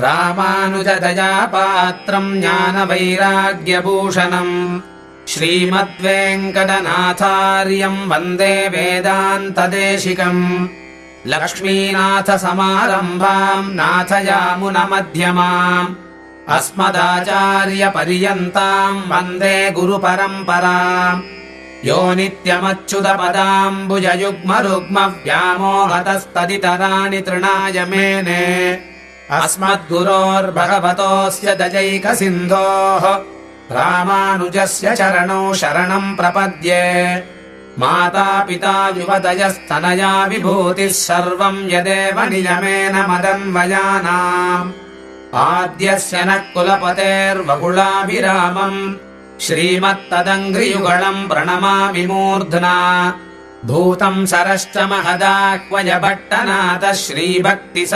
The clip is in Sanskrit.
रामानुजदयापात्रम् ज्ञानवैराग्यभूषणम् श्रीमद्वेङ्कटनाथार्यम् वन्दे वेदान्तदेशिकम् लक्ष्मीनाथसमारम्भाम् नाथयामुनमध्यमाम् अस्मदाचार्यपर्यन्ताम् वन्दे गुरुपरम्पराम् यो नित्यमच्युतपदाम्बुजयुग्मरुग्मव्यामोहतस्तदितराणि तृणाय मेने अस्मद्गुरोर्भगवतोऽस्य दयैकसिन्धोः रामानुजस्य चरणौ शरणम् प्रपद्ये मातापिता युवतयस्तनया विभूतिः सर्वम् यदेव नियमेन मदन्वयानाम् आद्यस्य नः कुलपतेर्वकुलाभिरामम् श्रीमत्तदङ्घ्रियुगळम् प्रणमामि मूर्ध्ना भूतम् सरश्च महदाह्वय भट्टनाथ श्रीभक्ति